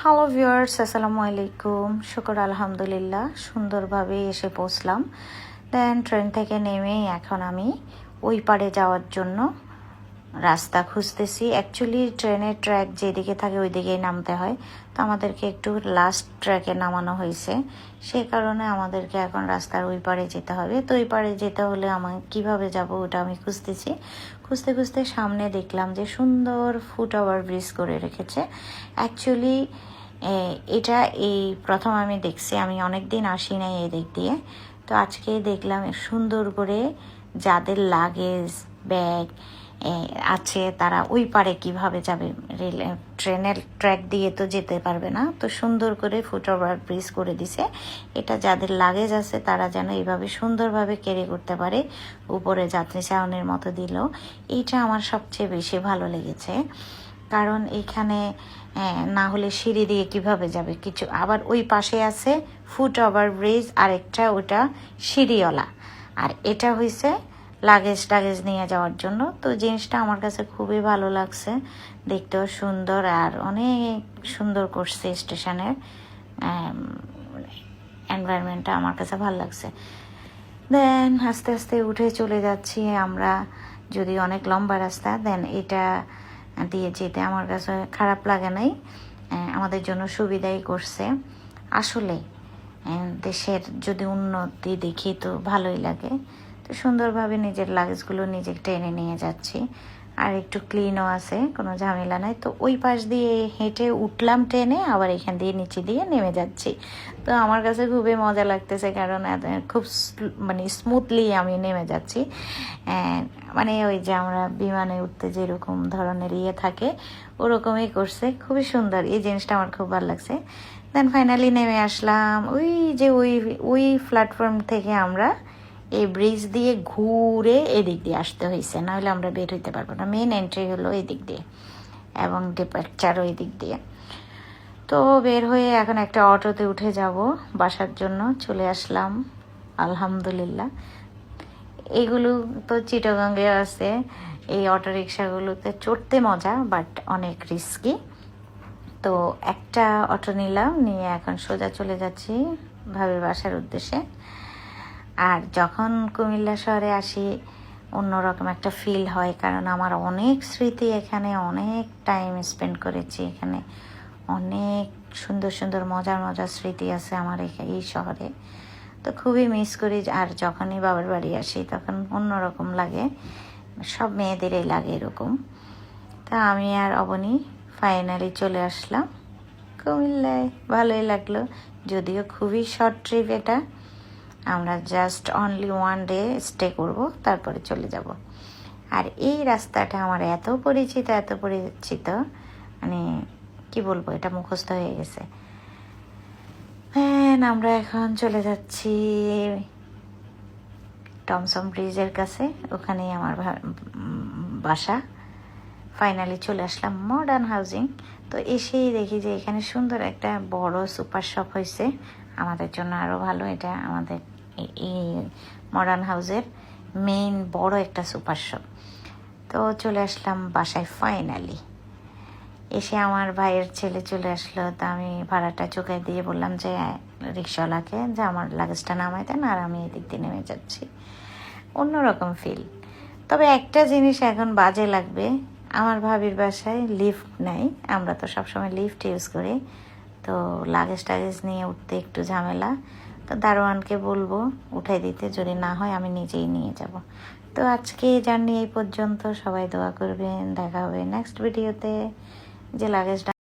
Hello viewers, আসসালামু আলাইকুম। শুকর আলহামদুলিল্লাহ সুন্দরভাবে এসে পৌঁছলাম। দেন ট্রেন থেকে নেমে এখন আমি ওই পারে যাওয়ার জন্য রাস্তা খুঁজতেছি। অ্যাকচুয়ালি ট্রেনের ট্র্যাক যেদিকে থাকে ওই দিকেই নামতে হয়, তো আমাদেরকে একটু লাস্ট ট্র্যাকে নামানো হয়েছে। সেই কারণে আমাদেরকে এখন রাস্তার ওই পারে যেতে হবে। তো ওই পারে যেতে হলে আমি কিভাবে যাব ওটা আমি খুঁজতেছি। খুঁজতে খুঁজতে সামনে দেখলাম যে সুন্দর ফুট ওভার ব্রিজ করে রেখেছে। অ্যাকচুয়ালি এটা এই প্রথম আমি দেখছি, আমি অনেক দিন আসি নাই এই দিক দিয়ে। তো আজকে দেখলাম সুন্দর করে যাদের লাগেজ ব্যাগ আছে তারা ওই পারে কিভাবে যাবে, ট্রেনের ট্র্যাক দিয়ে তো যেতে পারবে না, তো সুন্দর করে ফুট ওভার ব্রিজ করে দিছে। এটা যাদের লাগেজ আছে তারা যেন এইভাবে সুন্দরভাবে ক্যারি করতে পারে। উপরে যাত্রী ছাউনির মতো দিল। এইটা আমার সবচেয়ে বেশি ভালো লেগেছে, কারণ এখানে না হলে সিঁড়ি দিয়ে কিভাবে যাবে কিছু। আবার ওই পাশে আছে ফুট ওভার ব্রিজ, আরেকটা ওটা সিঁড়িওয়ালা, আর এটা হয়েছে লাগেজ নিয়ে যাওয়ার জন্য। তো জিনিসটা আমার কাছে খুবই ভালো লাগছে, দেখতেও সুন্দর আর অনেক সুন্দর করছে। স্টেশনের এনভায়রনমেন্টটা আমার কাছে ভালো লাগছে। দেন আস্তে আস্তে উঠে চলে যাচ্ছি আমরা, যদি অনেক লম্বা রাস্তা। দেন এটা দিয়ে যেতে আমার কাছে খারাপ লাগে নাই, আমাদের জন্য সুবিধাই করছে। আসলে দেশের যদি উন্নতি দেখি তো ভালোই লাগে। তো সুন্দরভাবে নিজের লাগেজগুলো নিজে টেনে নিয়ে যাচ্ছি, আর একটু ক্লিনও আছে, কোনো ঝামেলা নাই। তো ওই পাশ দিয়ে হেঁটে উঠলাম ট্রেনে, আবার এখান দিয়ে নিচে দিয়ে নেমে যাচ্ছি। তো আমার কাছে খুবই মজা লাগতেছে, কারণ খুব মানে স্মুথলি আমি নেমে যাচ্ছি। মানে ওই যে আমরা বিমানে উঠতে যেরকম ধরনের থাকে ওরকমই করছে, খুবই সুন্দর। এই জিনিসটা আমার খুব ভালো লাগছে। দেন ফাইনালি নেমে আসলাম ওই যে ওই প্ল্যাটফর্ম থেকে আমরা এই ব্রিজ দিয়ে ঘুরে এদিক দিয়ে আসতে হয়েছে, নাহলে আমরা বের হইতে পারবো না। মেন এন্ট্রি হলো এদিক দিয়ে এবং ডিপার্চারও এদিক দিয়ে। তো বের হয়ে এখন একটা অটোতে উঠে যাব বাসার জন্য। চলে আসলাম আলহামদুলিল্লাহ। এগুলো তো চিটাগাঙ্গে আছে, এই অটো রিক্সাগুলোতে চড়তে মজা, বাট অনেক রিস্কি। তো একটা অটো নিলাম, নিয়ে এখন সোজা চলে যাচ্ছি ভাবির বাসার উদ্দেশ্যে। আর যখন কুমিল্লা শহরে আসি অন্যরকম একটা ফিল হয়, কারণ আমার অনেক স্মৃতি এখানে, অনেক টাইম স্পেন্ড করেছি এখানে, অনেক সুন্দর সুন্দর মজার স্মৃতি আছে আমার এই শহরে। তো খুবই মিস করি। আর যখনই বাবার বাড়ি আসি তখন অন্যরকম লাগে, সব মেয়েদেরই লাগে এরকম। তা আমি আর অবনী ফাইনালি চলে আসলাম কুমিল্লায়। ভালোই লাগলো, যদিও খুবই শর্ট ট্রিপ এটা। আমরা জাস্ট অনলি 1 ডে স্টে করব, তারপরে চলে যাব। আর এই রাস্তাটা আমার এত পরিচিত, মানে কি বলবো, এটা মুখস্থ হয়ে গেছে। হ্যাঁ, আমরা এখন চলে যাচ্ছি টমসম ব্রিজের কাছে, ওখানেই আমার বাসা। ফাইনালি চলে আসলাম মডার্ন হাউজিং। তো এসেই দেখি যে এখানে সুন্দর একটা বড় সুপার শপ হয়েছে, আমাদের জন্য আরও ভালো। এটা আমাদের এই মডার্ন হাউসের মেইন বড় একটা সুপার শপ। তো চলে আসলাম বাসায় ফাইনালি। এসে আমার ভাইয়ের ছেলে চলে আসলো, তো আমি ভাড়াটা চোখায় দিয়ে বললাম যে রিক্সাওয়ালাকে যে আমার লাগেজটা নামাই দেন, আর আমি এদিক দিয়ে নেমে যাচ্ছি। অন্যরকম ফিল। তবে একটা জিনিস এখন বাজে লাগবে, আমার ভাবির বাসায় লিফট নাই। আমরা তো সবসময় লিফট ইউজ করি, তো লাগেজ নিয়ে উঠতে একটু ঝামেলা। তো দারোয়ানকে বলবো উঠাই দিতে, যদি না হয় আমি নিজেই নিয়ে যাব। তো আজকে জার্নি এই পর্যন্ত। সবাই দোয়া করবেন, দেখা হবে নেক্সট ভিডিওতে। যে লাগেজটা